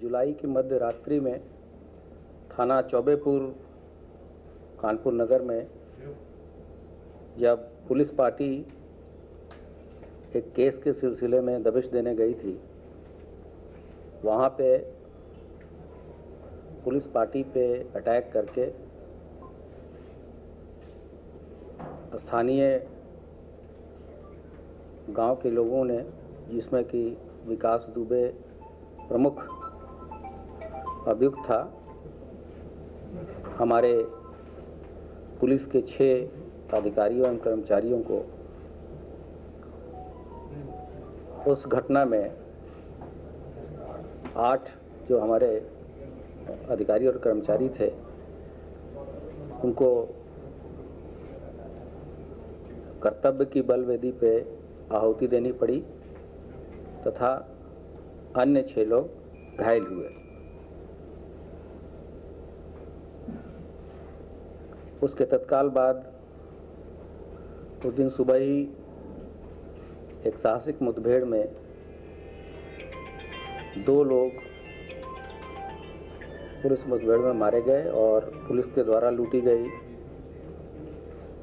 जुलाई की मध्य रात्रि में थाना चौबेपुर कानपुर नगर में जब पुलिस पार्टी एक केस के सिलसिले में दबिश देने गई थी, वहाँ पे पुलिस पार्टी पे अटैक करके स्थानीय गांव के लोगों ने, जिसमें कि विकास दुबे प्रमुख अभियुक्त था, हमारे पुलिस के 6 अधिकारियों एवं कर्मचारियों को उस घटना में 8 जो हमारे अधिकारी और कर्मचारी थे, उनको कर्तव्य की बलवेदी पे आहुति देनी पड़ी तथा अन्य 6 लोग घायल हुए। उसके तत्काल बाद उस दिन सुबह ही एक साहसिक मुठभेड़ में 2 लोग पुलिस मुठभेड़ में मारे गए और पुलिस के द्वारा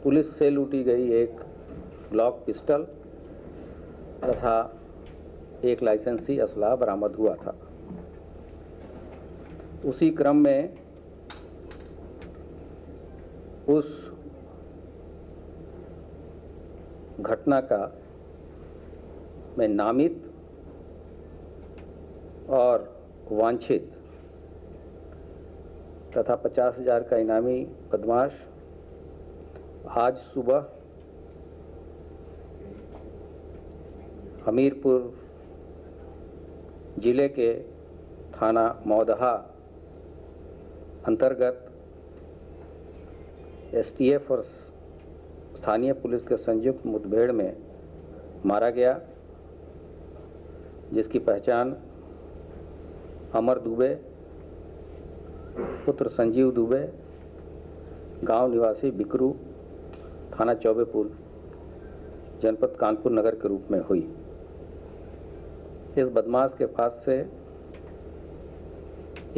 पुलिस से लूटी गई एक ग्लॉक पिस्टल तथा एक लाइसेंसी असला बरामद हुआ था। उसी क्रम में उस घटना का में नामित और वांछित तथा 50,000 का इनामी बदमाश आज सुबह हमीरपुर जिले के थाना मौदहा अंतर्गत एसटीएफ और स्थानीय पुलिस के संयुक्त मुठभेड़ में मारा गया, जिसकी पहचान अमर दुबे पुत्र संजीव दुबे, गांव निवासी बिकरू, थाना चौबेपुर, जनपद कानपुर नगर के रूप में हुई। इस बदमाश के पास से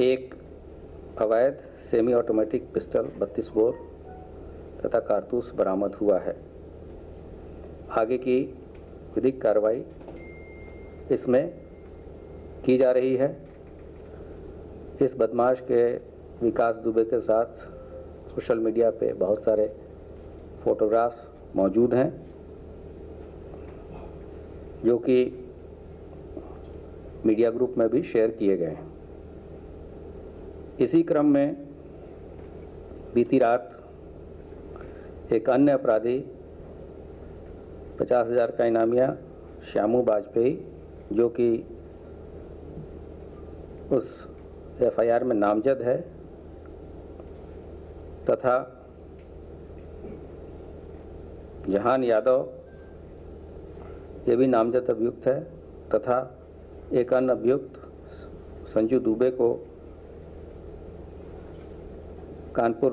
एक अवैध सेमी ऑटोमेटिक पिस्टल 32 बोर तथा कारतूस बरामद हुआ है। आगे की विधिक कार्रवाई इसमें की जा रही है। इस बदमाश के विकास दुबे के साथ सोशल मीडिया पे बहुत सारे फोटोग्राफ्स मौजूद हैं, जो कि मीडिया ग्रुप में भी शेयर किए गए हैं। इसी क्रम में बीती रात एक अन्य अपराधी 50,000 का इनामिया श्यामू बाजपेयी, जो कि उस एफआईआर में नामजद है, तथा जहान यादव, ये भी नामजद अभियुक्त है, तथा एक अन्य अभियुक्त संजू दुबे को कानपुर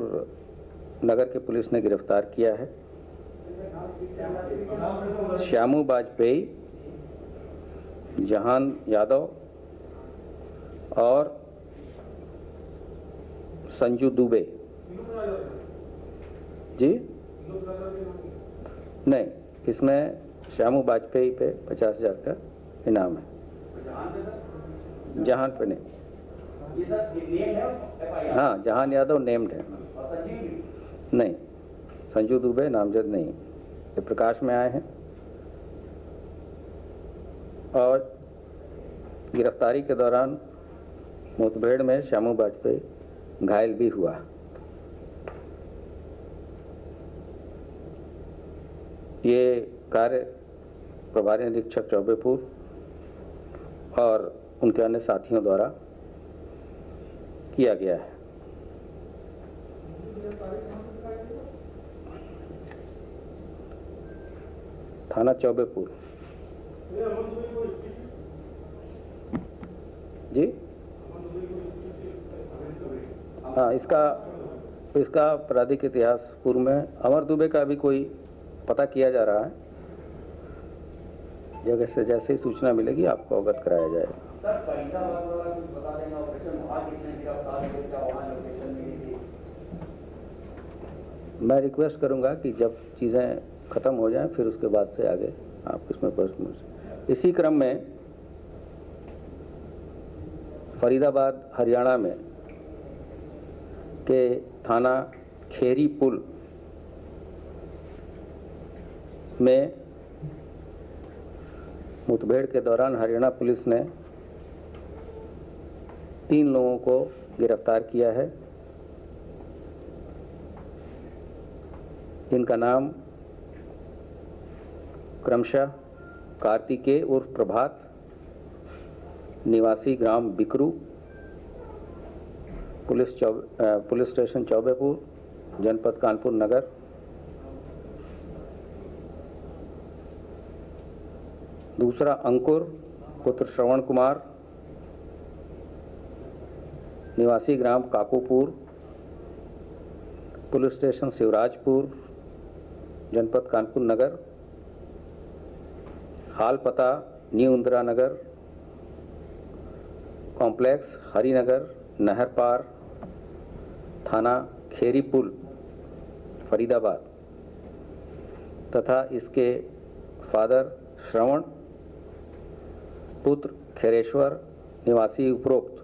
नगर के पुलिस ने गिरफ्तार किया है। श्यामू बाजपेयी, जहान यादव और संजू दुबे जी नहीं, इसमें श्यामू बाजपेयी पे 50,000 का इनाम है, जहान पे नहीं। हाँ, जहान यादव नेम्ड है, नहीं, संजू दुबे नामजद नहीं, ये प्रकाश में आए हैं। और गिरफ्तारी के दौरान मुठभेड़ में श्यामू बाजपेयी घायल भी हुआ। ये कार्य प्रभारी निरीक्षक चौबेपुर और उनके अन्य साथियों द्वारा किया गया है। थाना चौबेपुर जी। हाँ, इसका आपराधिक इतिहास पूर्व में अमर दुबे का भी कोई पता किया जा रहा है। जगह से जैसे ही सूचना मिलेगी आपको अवगत कराया जाएगा। सर फरीदाबाद वाला कुछ बता देना ऑपरेशन वहाँ कितने गिरफ्तार हुए, क्या वहाँ लोकेशन मिली थी? मैं रिक्वेस्ट करूंगा कि जब चीज़ें ख़त्म हो जाएं फिर उसके बाद से आगे आप इसमें प्रश्न। इसी क्रम में फरीदाबाद हरियाणा में के थाना खेरी पुल में मुठभेड़ के दौरान हरियाणा पुलिस ने 3 लोगों को गिरफ्तार किया है। इनका नाम क्रमशः कार्तिकेय उर्फ प्रभात, निवासी ग्राम बिकरू, पुलिस स्टेशन चौबेपुर, जनपद कानपुर नगर। दूसरा अंकुर पुत्र श्रवण कुमार, निवासी ग्राम काकूपुर, पुलिस स्टेशन शिवराजपुर, जनपद कानपुर नगर। हाल पता न्यू इंदिरा नगर कॉम्प्लेक्स, हरिनगर, नहर पार, थाना खेरी पुल, फरीदाबाद। तथा इसके फादर श्रवण पुत्र खैरेश्वर, निवासी उपरोक्त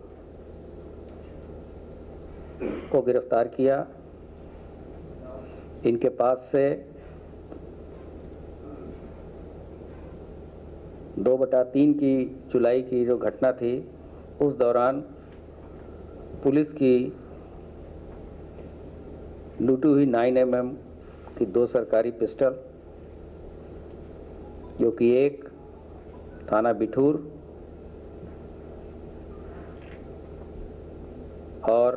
को गिरफ्तार किया। इनके पास से 2/3 की जुलाई की जो घटना थी उस दौरान पुलिस की लूटी हुई 9mm की 2 सरकारी पिस्टल, जो कि एक थाना बिठूर और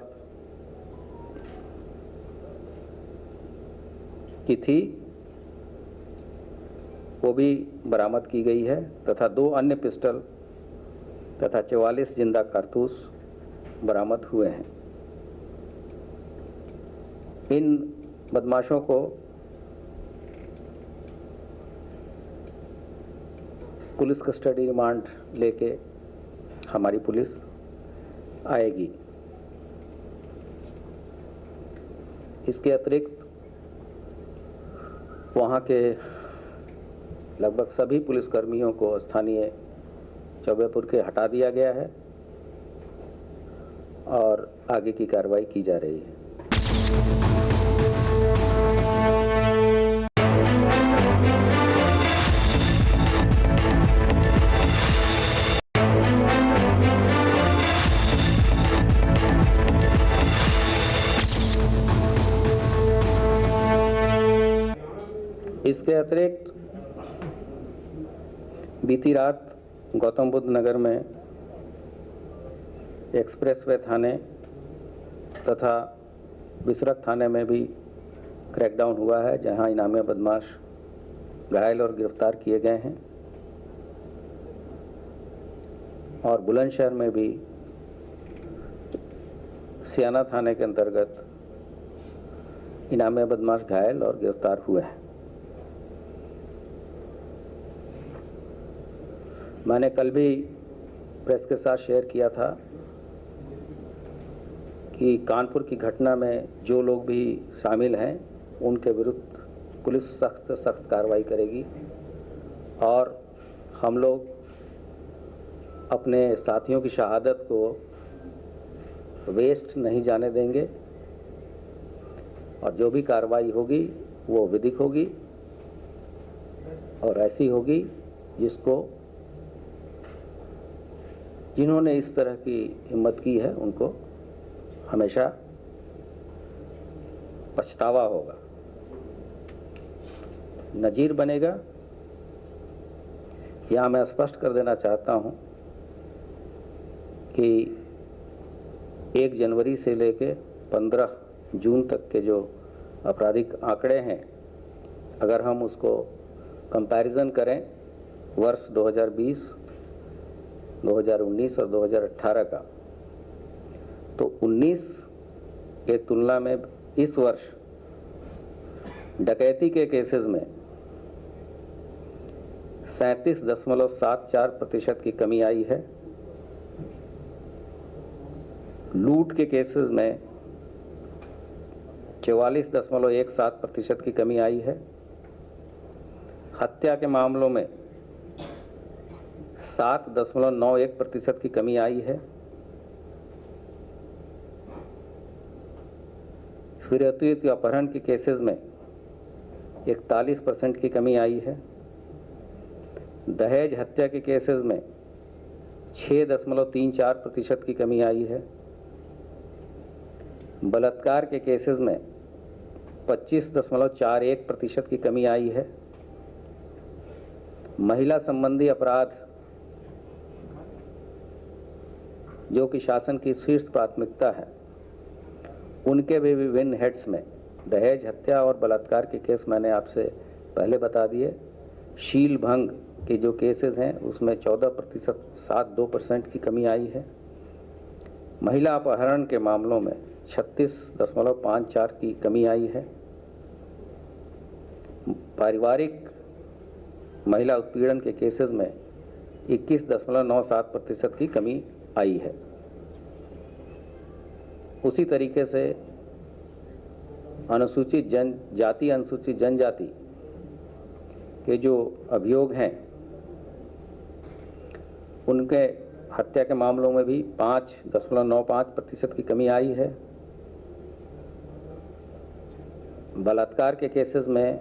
की थी, वो भी बरामद की गई है। तथा 2 अन्य पिस्टल तथा 44 जिंदा कारतूस बरामद हुए हैं। इन बदमाशों को पुलिस कस्टडी रिमांड लेके हमारी पुलिस आएगी। इसके अतिरिक्त वहाँ के लगभग सभी पुलिसकर्मियों को स्थानीय चौबेपुर के हटा दिया गया है और आगे की कार्रवाई की जा रही है। इसके अतिरिक्त बीती रात गौतम बुद्ध नगर में एक्सप्रेसवे थाने तथा बिसरत थाने में भी क्रैकडाउन हुआ है, जहां इनामी बदमाश घायल और गिरफ्तार किए गए हैं। और बुलंदशहर में भी सियाना थाने के अंतर्गत इनामी बदमाश घायल और गिरफ्तार हुए हैं। मैंने कल भी प्रेस के साथ शेयर किया था कि कानपुर की घटना में जो लोग भी शामिल हैं उनके विरुद्ध पुलिस सख्त से सख्त कार्रवाई करेगी और हम लोग अपने साथियों की शहादत को वेस्ट नहीं जाने देंगे और जो भी कार्रवाई होगी वो विधिक होगी और ऐसी होगी जिन्होंने इस तरह की हिम्मत की है उनको हमेशा पछतावा होगा, नजीर बनेगा। यहां मैं स्पष्ट कर देना चाहता हूं कि 1 जनवरी से लेकर 15 जून तक के जो आपराधिक आंकड़े हैं, अगर हम उसको कंपैरिजन करें वर्ष 2020, 2019 और 2018 का, तो 19 के तुलना में इस वर्ष डकैती के केसेस में 37.74% की कमी आई है लूट के केसेस में 44.17% की कमी आई है। हत्या के मामलों में 7.91% की कमी आई है। फिरौती अपहरण के केसेस में 41% की कमी आई है। दहेज हत्या के केसेस में 6.34% की कमी आई है। बलात्कार के केसेस में 25.41% की कमी आई है। महिला संबंधी अपराध जो कि शासन की शीर्ष प्राथमिकता है, उनके भी विभिन्न हेड्स में दहेज हत्या और बलात्कार के केस मैंने आपसे पहले बता दिए। शील भंग के जो केसेस हैं उसमें 14.72% की कमी आई है। महिला अपहरण के मामलों में 36.54 की कमी आई है। पारिवारिक महिला उत्पीड़न के केसेस में 21.97% की कमी आई है। उसी तरीके से अनुसूचित जनजाति अनुसूचित जनजाति के जो अभियोग हैं उनके हत्या के मामलों में भी 5.95% की कमी आई है। बलात्कार के केसेस में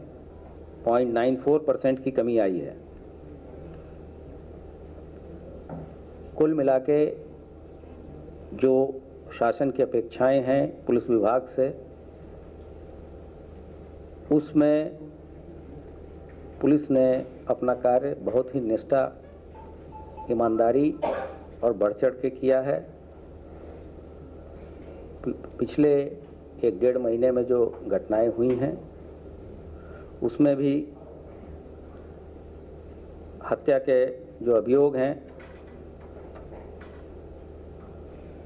0.94% की कमी आई है। कुल मिला के जो शासन की अपेक्षाएं हैं पुलिस विभाग से, उसमें पुलिस ने अपना कार्य बहुत ही निष्ठा, ईमानदारी और बढ़-चढ़ के किया है। पिछले 1-1.5 महीने में जो घटनाएं हुई हैं उसमें भी हत्या के जो अभियोग हैं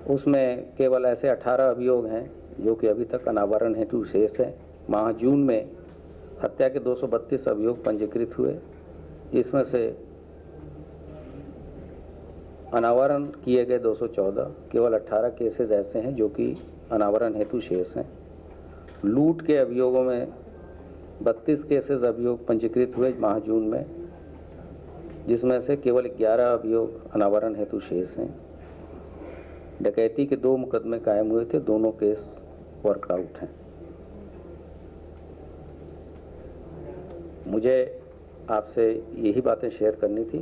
उसमें केवल ऐसे 18 अभियोग हैं जो कि अभी तक अनावरण हेतु शेष है। माह जून में हत्या के 232 अभियोग पंजीकृत हुए, जिसमें से अनावरण किए गए 214, केवल 18 केसेस ऐसे हैं जो कि अनावरण हेतु शेष हैं। लूट के अभियोगों में 32 केसेस अभियोग पंजीकृत हुए माह जून में, जिसमें से केवल 11 अभियोग अनावरण हेतु शेष हैं। डकैती के 2 मुकदमे कायम हुए थे, दोनों केस वर्कआउट हैं। मुझे आपसे यही बातें शेयर करनी थी।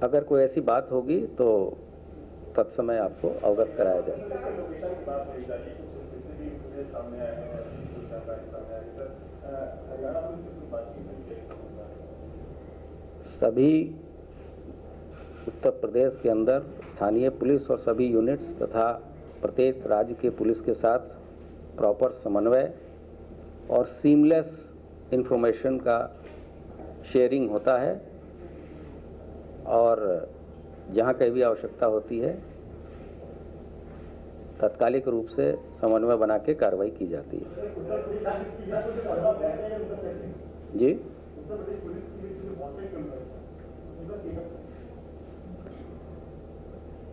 अगर कोई ऐसी बात होगी तो तत्समय आपको अवगत कराया जाएगा। सभी उत्तर प्रदेश के अंदर स्थानीय पुलिस और सभी यूनिट्स तथा प्रत्येक राज्य के पुलिस के साथ प्रॉपर समन्वय और सीमलेस इंफॉर्मेशन का शेयरिंग होता है और जहाँ कहीं भी आवश्यकता होती है तात्कालिक रूप से समन्वय बना के कार्रवाई की जाती है। जी,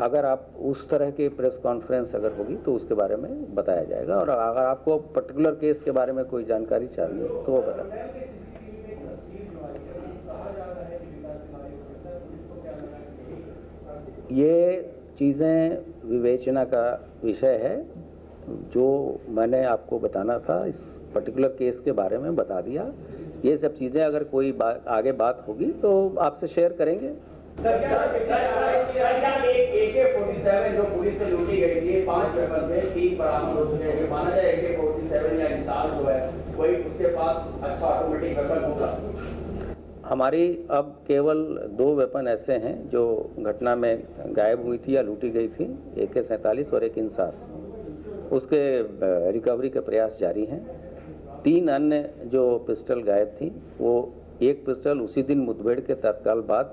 अगर आप उस तरह की प्रेस कॉन्फ्रेंस अगर होगी तो उसके बारे में बताया जाएगा, और अगर आपको पर्टिकुलर केस के बारे में कोई जानकारी चाहिए तो वो बताएं। ये चीज़ें विवेचना का विषय है। जो मैंने आपको बताना था इस पर्टिकुलर केस के बारे में बता दिया। ये सब चीज़ें अगर कोई आगे बात होगी तो आपसे शेयर करेंगे। AK-47 जो पुलिस से लूटी गई थी, 5 वेपन में 3 बरामद हो चुके हैं। माना जाए AK-47 या इंसान जो है कोई उसके पास अच्छा ऑटोमेटिक वेपन होगा। हमारी अब केवल 2 वेपन ऐसे हैं जो घटना में गायब हुई थी या लूटी गई थी, AK-47 और एक इंसास। उसके रिकवरी के प्रयास जारी हैं। 3 अन्य जो पिस्टल गायब थी, वो एक पिस्टल उसी दिन मुठभेड़ के तत्काल बाद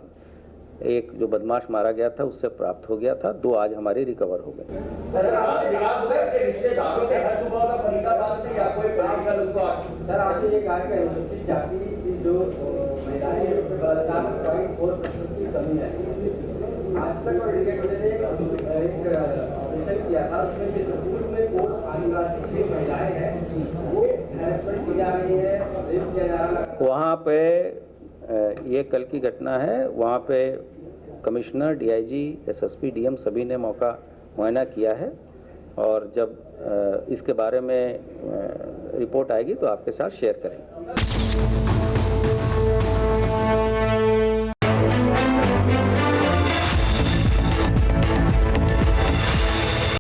एक जो बदमाश मारा गया था उससे प्राप्त हो गया था। 2 आज हमारे रिकवर हो गए। सर रिश्तेदारों के घर चुका होगा फरीदाबाद से या कोई पॉलिटिकल उसको। सर आपने ये कहा कि अनुसूचित जाति की जो महिलाएं बलात्कार 0.4% की कमी आज तक और इंडिया टुडे ने एक ऑपरेशन किया था, उसमें जो स्कूल में 4 आदिवासी महिलाएं हैं वो हैरेसमेंट की जा रही है, रेप किया जा रहा है। वहाँ पे ये कल की घटना है। वहाँ पे कमिश्नर, डीआईजी, एसएसपी, डीएम सभी ने मौका मुआयना किया है और जब इसके बारे में रिपोर्ट आएगी तो आपके साथ शेयर करेंगे।